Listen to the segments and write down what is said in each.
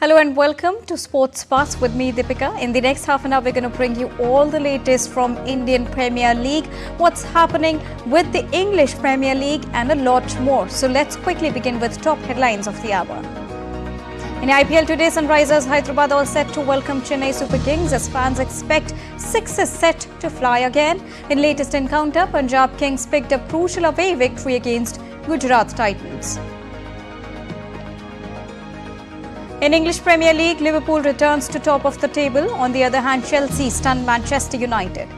Hello and welcome to Sports Pass with me, Deepika. In the next half an hour, we're going to bring you all the latest from Indian Premier League, what's happening with the English Premier League and a lot more. So let's quickly begin with top headlines of the hour. In IPL today, Sunrisers Hyderabad all set to welcome Chennai Super Kings as fans expect sixes set to fly again. In latest encounter, Punjab Kings picked up crucial away victory against Gujarat Titans. In English Premier League, Liverpool returns to top of the table. On the other hand, Chelsea stunned Manchester United.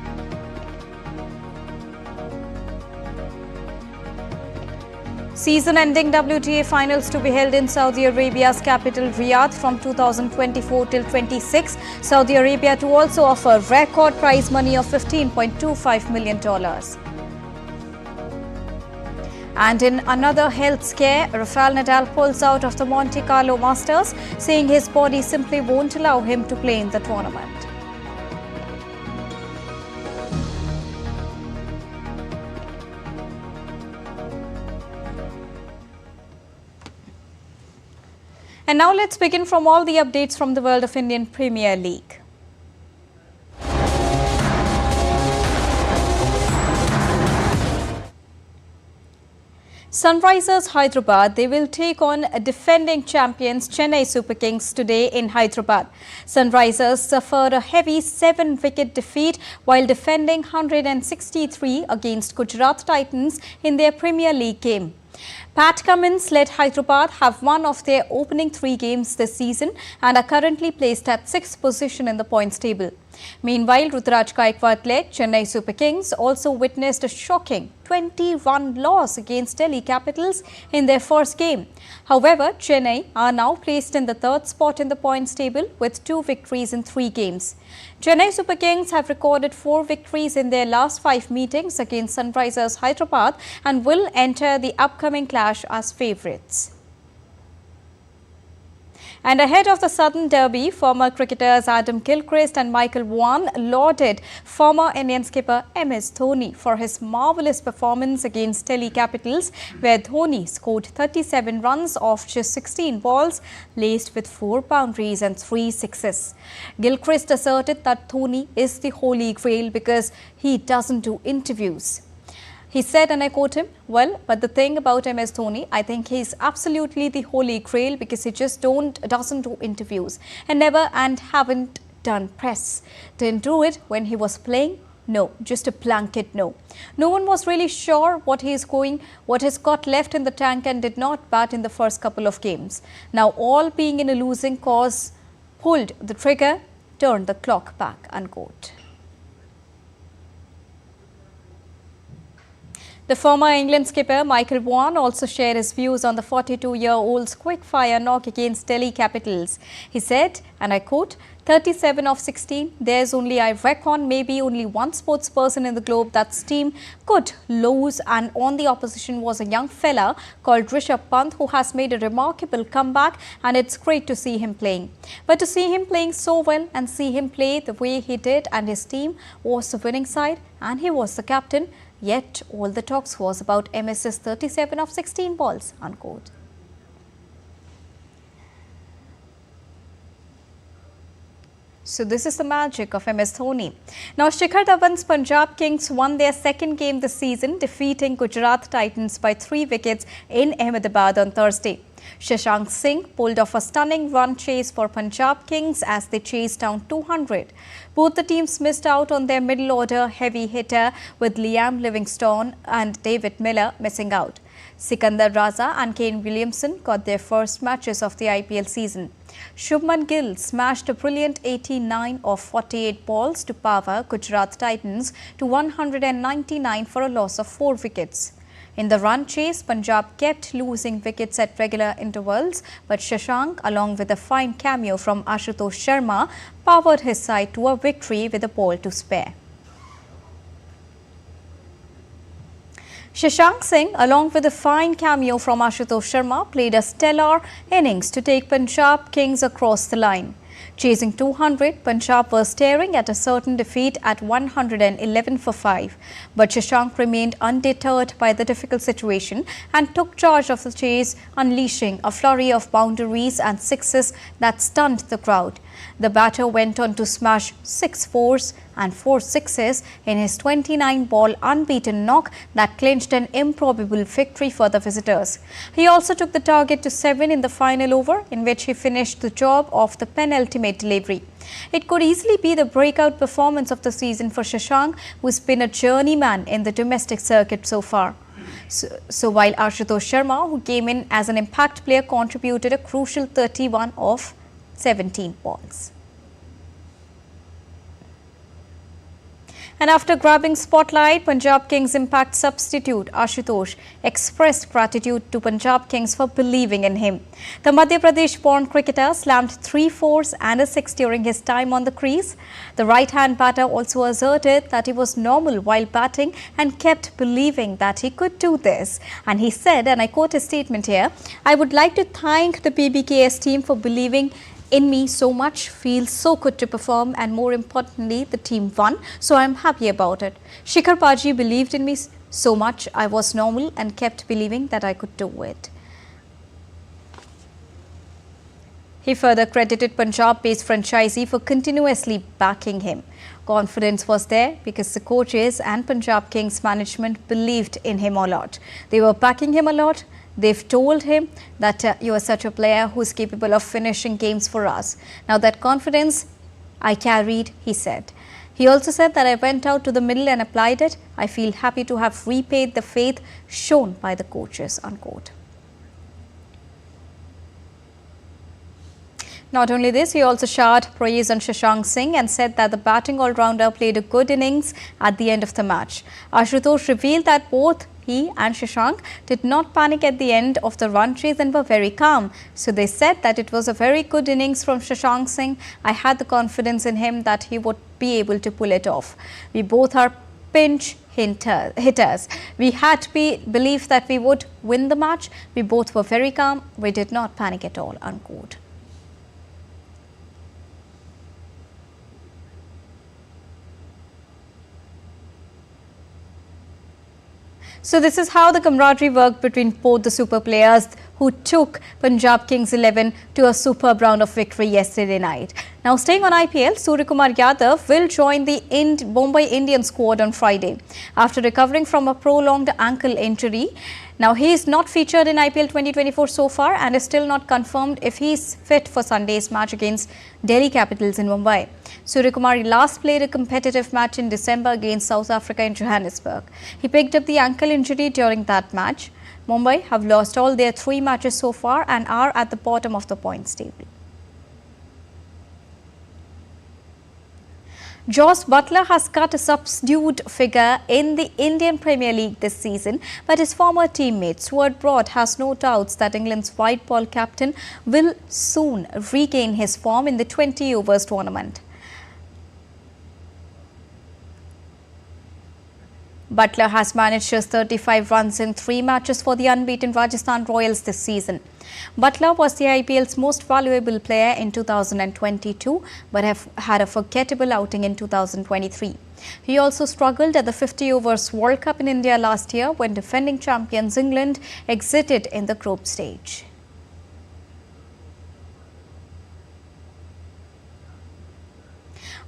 Season-ending WTA finals to be held in Saudi Arabia's capital Riyadh from 2024 till 26. Saudi Arabia to also offer record prize money of $15.25 million. And in another health scare, Rafael Nadal pulls out of the Monte Carlo Masters, saying his body simply won't allow him to play in the tournament. And now let's begin from all the updates from the world of Indian Premier League. Sunrisers Hyderabad, they will take on defending champions Chennai Super Kings today in Hyderabad. Sunrisers suffered a heavy 7-wicket defeat while defending 163 against Gujarat Titans in their Premier League game. Pat Cummins led Hyderabad have won of their opening 3 games this season and are currently placed at 6th position in the points table. Meanwhile, Ruturaj Gaikwad led Chennai Super Kings also witnessed a shocking 20-run loss against Delhi Capitals in their first game. However, Chennai are now placed in the 3rd spot in the points table with 2 victories in 3 games. Chennai Super Kings have recorded 4 victories in their last 5 meetings against Sunrisers Hyderabad and will enter the upcoming clash as favourites. And ahead of the Southern Derby, former cricketers Adam Gilchrist and Michael Vaughan lauded former Indian skipper MS Dhoni for his marvellous performance against Delhi Capitals, where Dhoni scored 37 runs off just 16 balls, laced with 4 boundaries and 3 sixes. Gilchrist asserted that Dhoni is the holy grail because he doesn't do interviews. He said, and I quote him, "Well, but the thing about MS Dhoni, I think he's absolutely the holy grail because he just doesn't do interviews and never and haven't done press. Didn't do it when he was playing. No, just a blanket no. No one was really sure what he's got left in the tank and did not bat in the first couple of games. Now all being in a losing cause, pulled the trigger, turned the clock back," unquote. The former England skipper Michael Vaughan also shared his views on the 42-year-old's quick-fire knock against Delhi Capitals. He said, and I quote, 37 of 16, there's only, I reckon, maybe only one sports person in the globe that's team could lose, and on the opposition was a young fella called Rishabh Pant who has made a remarkable comeback, and it's great to see him playing. But to see him playing so well and see him play the way he did, and his team was the winning side and he was the captain, yet all the talks was about MS's 37 of 16 balls, unquote. So this is the magic of MS Dhoni. Now Shikhar Dhawan's Punjab Kings won their 2nd game this season, defeating Gujarat Titans by 3 wickets in Ahmedabad on Thursday. Shashank Singh pulled off a stunning run chase for Punjab Kings as they chased down 200. Both the teams missed out on their middle order heavy hitter, with Liam Livingstone and David Miller missing out. Sikandar Raza and Kane Williamson got their first matches of the IPL season. Shubman Gill smashed a brilliant 89 of 48 balls to power Gujarat Titans to 199 for a loss of 4 wickets. In the run chase, Punjab kept losing wickets at regular intervals, but Shashank, along with a fine cameo from Ashutosh Sharma, powered his side to a victory with a ball to spare. Shashank Singh, along with a fine cameo from Ashutosh Sharma, played a stellar innings to take Punjab Kings across the line. Chasing 200, Punjab was staring at a certain defeat at 111 for 5. But Shashank remained undeterred by the difficult situation and took charge of the chase, unleashing a flurry of boundaries and sixes that stunned the crowd. The batter went on to smash 6 fours and 4 sixes in his 29-ball unbeaten knock that clinched an improbable victory for the visitors. He also took the target to 7 in the final over, in which he finished the job of the penultimate delivery. It could easily be the breakout performance of the season for Shashank, who's been a journeyman in the domestic circuit so far. So while Ashutosh Sharma, who came in as an impact player, contributed a crucial 31 of 17 balls. And after grabbing spotlight, Punjab Kings impact substitute Ashutosh expressed gratitude to Punjab Kings for believing in him. The Madhya Pradesh-born cricketer slammed 3 fours and a 6 during his time on the crease. The right-hand batter also asserted that he was normal while batting and kept believing that he could do this. And he said, and I quote his statement here, "I would like to thank the PBKS team for believing in me so much, feels so good to perform, and more importantly, the team won, so I'm happy about it. Shikhar Paji believed in me so much, I was normal and kept believing that I could do it." He further credited Punjab-based franchisee for continuously backing him. Confidence was there because the coaches and Punjab Kings management believed in him a lot. They were backing him a lot. They've told him that you are such a player who's capable of finishing games for us. Now that confidence I carried, he said. He also said that I went out to the middle and applied it. I feel happy to have repaid the faith shown by the coaches, unquote. Not only this, he also showered praise on Shashank Singh and said that the batting all-rounder played a good innings at the end of the match. Ashutosh revealed that both he and Shashank did not panic at the end of the run chase and were very calm. So they said that it was a very good innings from Shashank Singh. I had the confidence in him that he would be able to pull it off. We both are pinch hitters. We had belief that we would win the match. We both were very calm. We did not panic at all, unquote. So this is how the camaraderie worked between both the super players who took Punjab Kings 11 to a superb round of victory yesterday night. Now staying on IPL, Suryakumar Yadav will join the Mumbai Indians squad on Friday after recovering from a prolonged ankle injury. Now he is not featured in IPL 2024 so far and is still not confirmed if he is fit for Sunday's match against Delhi Capitals in Mumbai. Suryakumar last played a competitive match in December against South Africa in Johannesburg. He picked up the ankle injury during that match. Mumbai have lost all their 3 matches so far and are at the bottom of the points table. Jos Buttler has cut a subdued figure in the Indian Premier League this season, but his former teammate Stuart Broad has no doubts that England's white ball captain will soon regain his form in the 20 overs tournament. Buttler has managed just 35 runs in 3 matches for the unbeaten Rajasthan Royals this season. Butler was the IPL's most valuable player in 2022 but had a forgettable outing in 2023. He also struggled at the 50 overs World Cup in India last year when defending champions England exited in the group stage.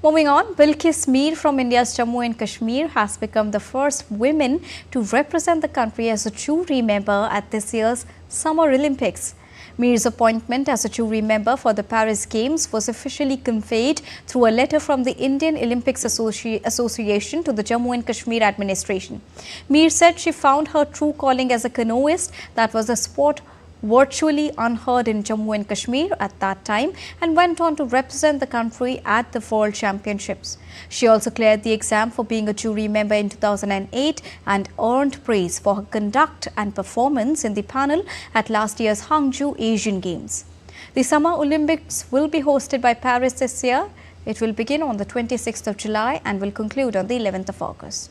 Moving on, Bilkis Mir from India's Jammu and Kashmir has become the first woman to represent the country as a jury member at this year's Summer Olympics. Mir's appointment as a jury member for the Paris Games was officially conveyed through a letter from the Indian Olympics Association to the Jammu and Kashmir administration. Mir said she found her true calling as a canoeist, that was a sport virtually unheard in Jammu and Kashmir at that time, and went on to represent the country at the World Championships. She also cleared the exam for being a jury member in 2008 and earned praise for her conduct and performance in the panel at last year's Hangzhou Asian Games. The Summer Olympics will be hosted by Paris this year. It will begin on the 26th of July and will conclude on the 11th of August.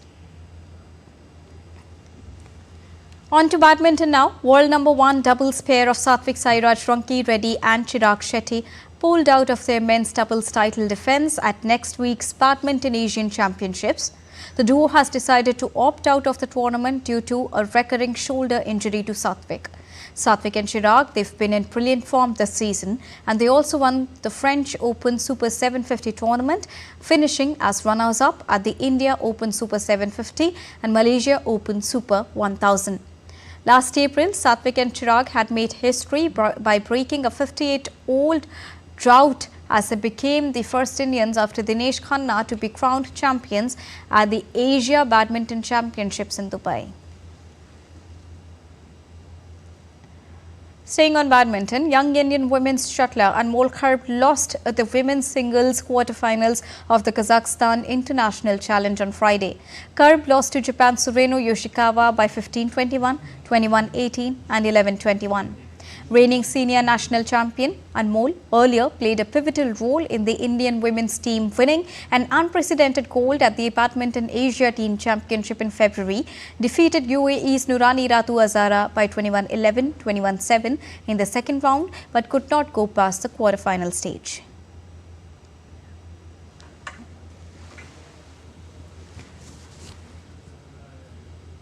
On to badminton now. World number 1 doubles pair of Satvik Sairaj Ranki Reddy and Chirag Shetty pulled out of their men's doubles title defence at next week's Badminton Asian Championships. The duo has decided to opt out of the tournament due to a recurring shoulder injury to Satvik. Satvik and Chirag, they've been in brilliant form this season, and they also won the French Open Super 750 tournament, finishing as runners-up at the India Open Super 750 and Malaysia Open Super 1000. Last April, Satvik and Chirag had made history by breaking a 58-old drought as they became the first Indians after Dinesh Khanna to be crowned champions at the Asia Badminton Championships in Dubai. Staying on badminton, young Indian women's shuttler Anmol Kharb lost the women's singles quarterfinals of the Kazakhstan International Challenge on Friday. Kharb lost to Japan's Sureno Yoshikawa by 15-21, 21-18 and 11-21. Reigning senior national champion Anmol earlier played a pivotal role in the Indian women's team winning an unprecedented gold at the Badminton Asia Team Championship in February, defeated UAE's Nurani Ratu Azara by 21-11, 21-7 in the second round, but could not go past the quarterfinal stage.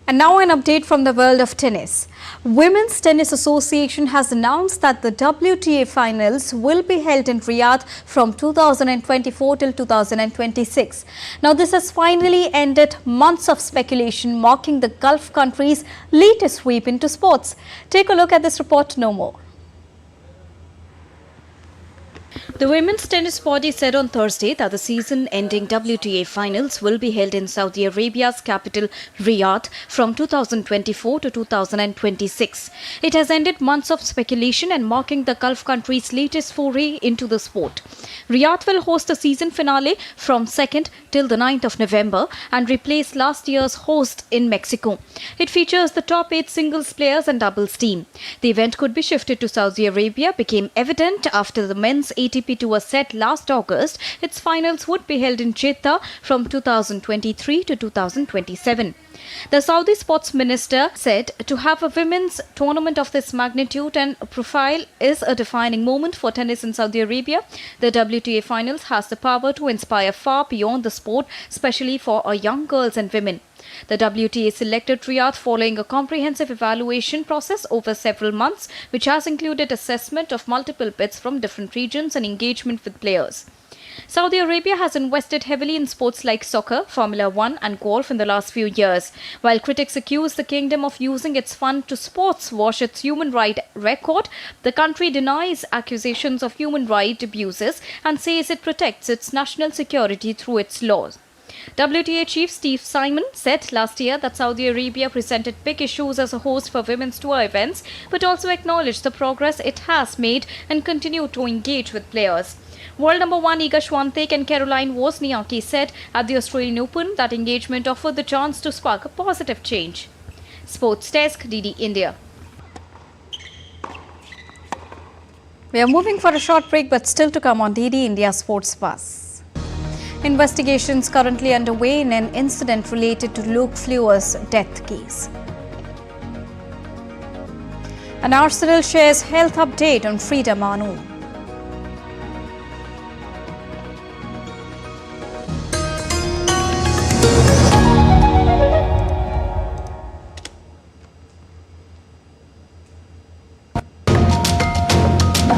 And now an update from the world of tennis. Women's Tennis Association has announced that the WTA finals will be held in Riyadh from 2024 till 2026. Now this has finally ended months of speculation marking the Gulf countries' latest sweep into sports. Take a look at this report to know more. The women's tennis body said on Thursday that the season-ending WTA finals will be held in Saudi Arabia's capital Riyadh from 2024 to 2026. It has ended months of speculation and marking the Gulf country's latest foray into the sport. Riyadh will host the season finale from 2nd till the 9th of November and replace last year's host in Mexico. It features the top 8 singles players and doubles team. The event could be shifted to Saudi Arabia became evident after the men's ATP Tour set last August. Its finals would be held in Jeddah from 2023 to 2027. The Saudi sports minister said to have a women's tournament of this magnitude and profile is a defining moment for tennis in Saudi Arabia. The WTA finals has the power to inspire far beyond the sport, especially for our young girls and women. The WTA selected Riyadh following a comprehensive evaluation process over several months, which has included assessment of multiple bids from different regions and engagement with players. Saudi Arabia has invested heavily in sports like soccer, Formula One and golf in the last few years. While critics accuse the kingdom of using its fund to sports wash its human rights record, the country denies accusations of human rights abuses and says it protects its national security through its laws. WTA chief Steve Simon said last year that Saudi Arabia presented big issues as a host for women's tour events, but also acknowledged the progress it has made and continued to engage with players. World number 1 Iga Swiatek and Caroline Wozniacki said at the Australian Open that engagement offered the chance to spark a positive change. Sports Desk, DD India. We are moving for a short break, but still to come on DD India Sports Bus. Investigations currently underway in an incident related to Luke Fleur's death case. And Arsenal shares health update on Frida Manu.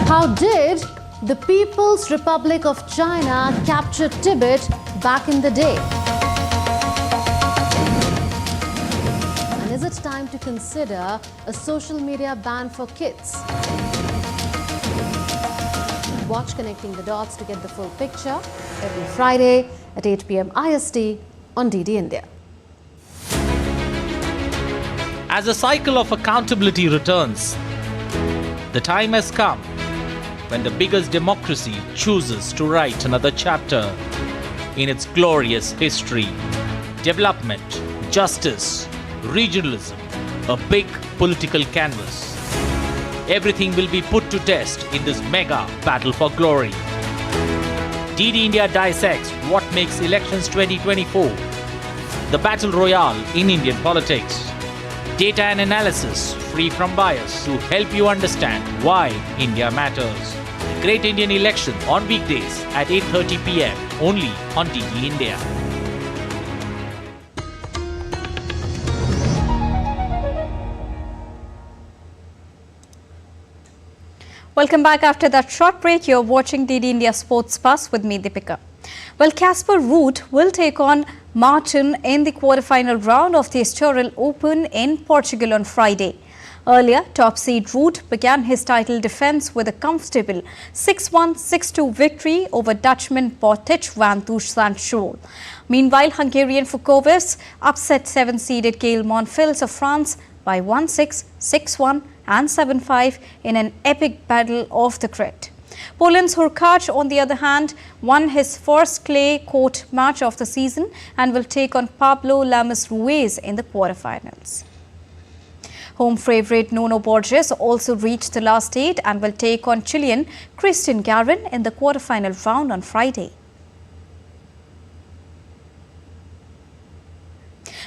How did the People's Republic of China capture Tibet back in the day? And is it time to consider a social media ban for kids? Watch Connecting the Dots to get the full picture every Friday at 8 p.m. IST on DD India. As the cycle of accountability returns, the time has come when the biggest democracy chooses to write another chapter in its glorious history. Development, justice, regionalism, a big political canvas. Everything will be put to test in this mega battle for glory. DD India dissects what makes elections 2024 the battle royale in Indian politics. Data and analysis free from bias to help you understand why India matters. The Great Indian Election on weekdays at 8:30 p.m. only on TV India. Welcome back after that short break. You're watching DD India Sports Bus with me, Deepika. Well, Casper Ruud will take on Martin in the quarter-final round of the Estoril Open in Portugal on Friday. Earlier, top seed Ruud began his title defence with a comfortable 6-1, 6-2 victory over Dutchman Botic van Sancho. Meanwhile, Hungarian Fukovic upset 7-seeded Gael Monfils of France by 1-6, 6-1 and 7-5 in an epic battle off the grid. Poland's Hurkacz, on the other hand, won his first clay court match of the season and will take on Pablo Lamas Ruiz in the quarterfinals. Home favourite Nuno Borges also reached the last 8 and will take on Chilean Christian Garin in the quarterfinal round on Friday.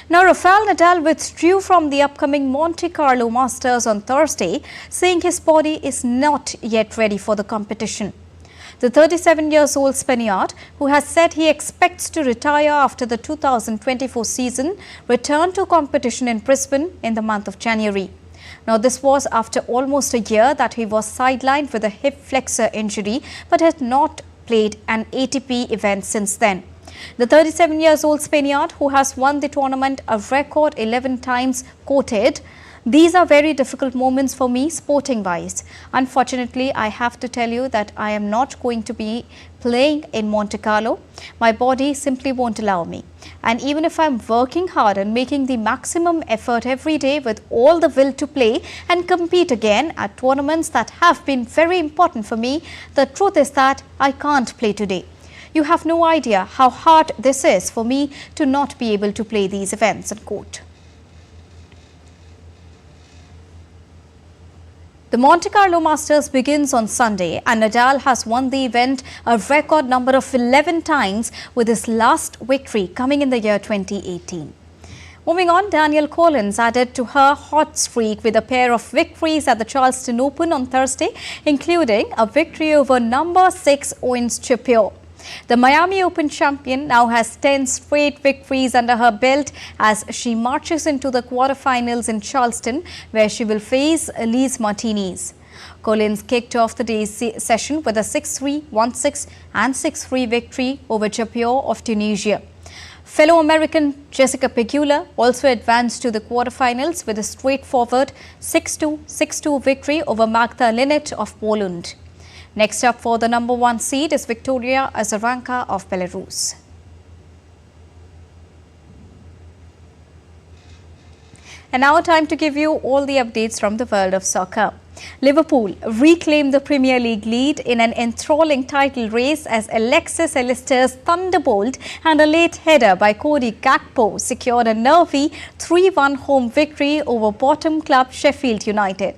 Now, Rafael Nadal withdrew from the upcoming Monte Carlo Masters on Thursday, saying his body is not yet ready for the competition. The 37-year-old Spaniard, who has said he expects to retire after the 2024 season, returned to competition in Brisbane in the month of January. Now, this was after almost a year that he was sidelined with a hip flexor injury, but had not played an ATP event since then. The 37-year-old Spaniard, who has won the tournament a record 11 times, quoted, "These are very difficult moments for me sporting-wise. Unfortunately, I have to tell you that I am not going to be playing in Monte Carlo. My body simply won't allow me. And even if I'm working hard and making the maximum effort every day with all the will to play and compete again at tournaments that have been very important for me, the truth is that I can't play today. You have no idea how hard this is for me to not be able to play these events," unquote. The Monte Carlo Masters begins on Sunday and Nadal has won the event a record number of 11 times, with his last victory coming in the year 2018. Moving on, Danielle Collins added to her hot streak with a pair of victories at the Charleston Open on Thursday, including a victory over number 6 Owens Chapio. The Miami Open champion now has 10 straight victories under her belt as she marches into the quarterfinals in Charleston, where she will face Elise Martinez. Collins kicked off the day's session with a 6-3, 1-6 and 6-3 victory over Chapio of Tunisia. Fellow American Jessica Pegula also advanced to the quarterfinals with a straightforward 6-2, 6-2 victory over Magda Linnet of Poland. Next up for the number 1 seed is Victoria Azarenka of Belarus. And now time to give you all the updates from the world of soccer. Liverpool reclaimed the Premier League lead in an enthralling title race as Alexis Alistair's thunderbolt and a late header by Cody Gakpo secured a nervy 3-1 home victory over bottom club Sheffield United.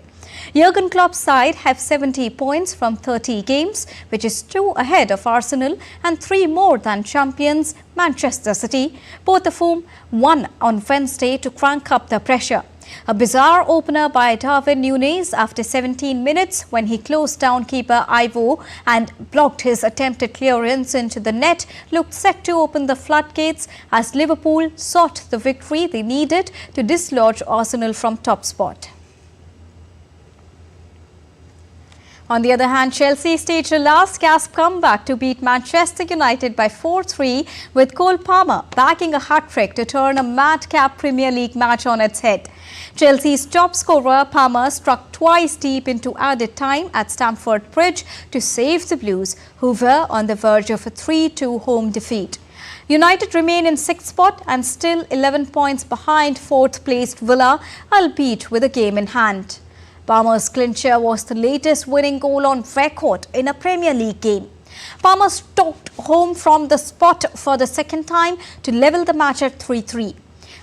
Jurgen Klopp's side have 70 points from 30 games, which is 2 ahead of Arsenal and 3 more than champions Manchester City, both of whom won on Wednesday to crank up the pressure. A bizarre opener by Darwin Núñez after 17 minutes when he closed down keeper Ivo and blocked his attempted clearance into the net looked set to open the floodgates as Liverpool sought the victory they needed to dislodge Arsenal from top spot. On the other hand, Chelsea staged a last-gasp comeback to beat Manchester United by 4-3, with Cole Palmer bagging a hat-trick to turn a madcap Premier League match on its head. Chelsea's top scorer, Palmer, struck twice deep into added time at Stamford Bridge to save the Blues, who were on the verge of a 3-2 home defeat. United remain in 6th spot and still 11 points behind 4th-placed Villa, albeit with a game in hand. Palmer's clincher was the latest winning goal on record in a Premier League game. Palmer stalked home from the spot for the second time to level the match at 3-3.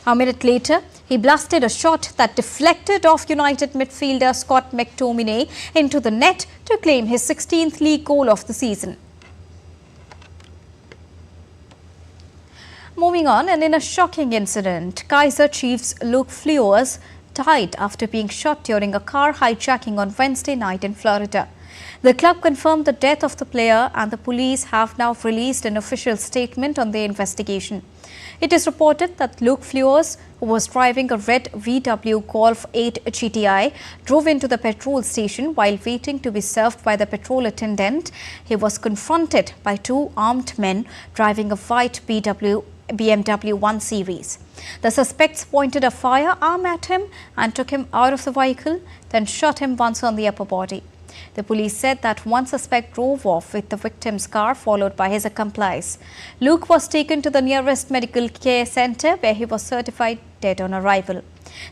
A minute later, he blasted a shot that deflected off United midfielder Scott McTominay into the net to claim his 16th league goal of the season. Moving on, and in a shocking incident, Kaiser Chiefs Luke Fleurs died after being shot during a car hijacking on Wednesday night in Florida. The club confirmed the death of the player, and the police have now released an official statement on the investigation. It is reported that Luke Fleurs, who was driving a red VW Golf 8 GTI, drove into the petrol station while waiting to be served by the petrol attendant. He was confronted by two armed men driving a white BMW 1 Series. The suspects pointed a firearm at him and took him out of the vehicle, then shot him once on the upper body. The police said that one suspect drove off with the victim's car, followed by his accomplice. Luke was taken to the nearest medical care centre, where he was certified dead on arrival.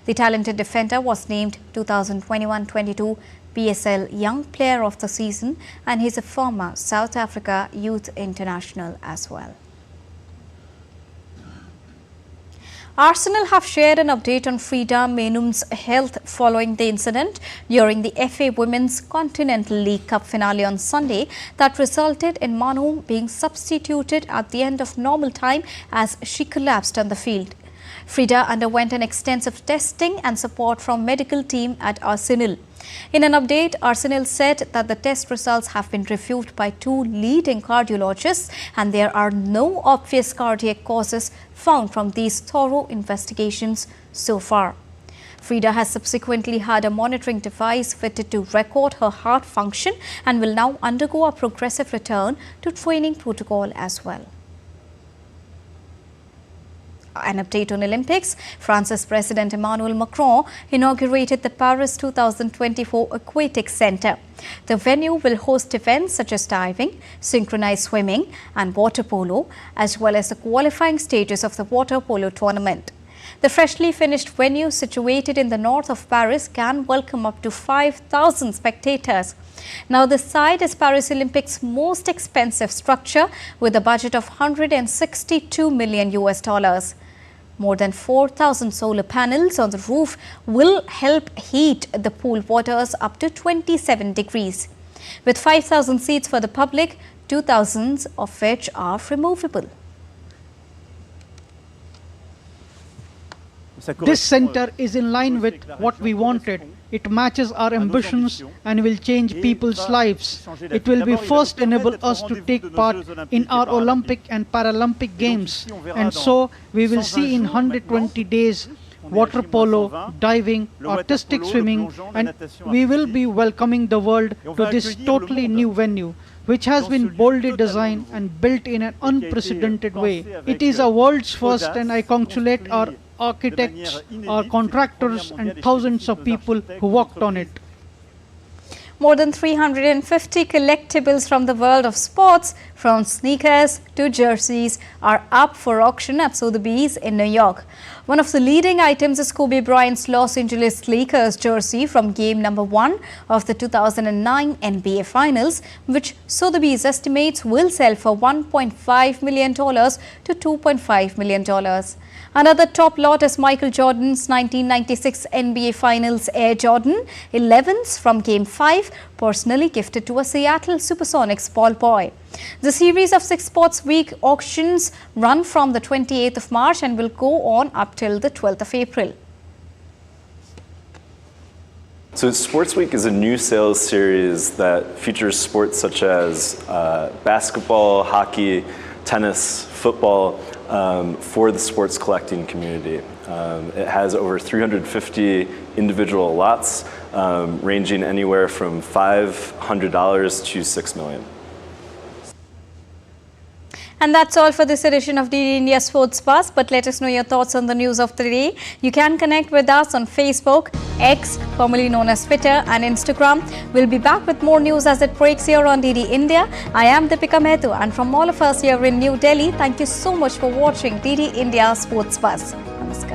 The talented defender was named 2021-22 PSL Young Player of the Season, and he's a former South Africa Youth International as well. Arsenal have shared an update on Frida Menum's health following the incident during the FA Women's Continental League Cup finale on Sunday that resulted in Manu being substituted at the end of normal time as she collapsed on the field. Frida underwent an extensive testing and support from medical team at Arsenal. In an update, Arsenal said that the test results have been reviewed by two leading cardiologists and there are no obvious cardiac causes found from these thorough investigations so far. Frida has subsequently had a monitoring device fitted to record her heart function and will now undergo a progressive return to training protocol as well. An update on Olympics. France's President Emmanuel Macron inaugurated the Paris 2024 Aquatic Centre. The venue will host events such as diving, synchronized swimming and water polo, as well as the qualifying stages of the water polo tournament. The freshly finished venue situated in the north of Paris can welcome up to 5,000 spectators. Now, the site is Paris Olympics' most expensive structure with a budget of $162 million. More than 4,000 solar panels on the roof will help heat the pool waters up to 27 degrees. With 5,000 seats for the public, 2,000 of which are removable. This centre is in line with what we wanted. It matches our ambitions and will change people's lives. It will be first enable us to take part in our Olympic and Paralympic Games. And so we will see in 120 days water polo, diving, artistic swimming, and we will be welcoming the world to this totally new venue, which has been boldly designed and built in an unprecedented way. It is a world's first, and I congratulate our architects, our contractors and thousands of people who worked on it. More than 350 collectibles from the world of sports, from sneakers to jerseys, are up for auction at Sotheby's in New York. One of the leading items is Kobe Bryant's Los Angeles Lakers jersey from game number 1 of the 2009 NBA Finals, which Sotheby's estimates will sell for $1.5 million to $2.5 million. Another top lot is Michael Jordan's 1996 NBA Finals Air Jordan 11s from Game 5, personally gifted to a Seattle Supersonics ball boy. The series of 6 Sports Week auctions run from the 28th of March and will go on up till the 12th of April. So Sports Week is a new sales series that features sports such as basketball, hockey, tennis, football, for the sports collecting community. It has over 350 individual lots, ranging anywhere from $500 to $6 million. And that's all for this edition of DD India Sports Buzz. But let us know your thoughts on the news of the day. You can connect with us on Facebook, X, formerly known as Twitter, and Instagram. We'll be back with more news as it breaks here on DD India. I am Deepika Mehtu, and from all of us here in New Delhi, thank you so much for watching DD India Sports Buzz. Namaskar.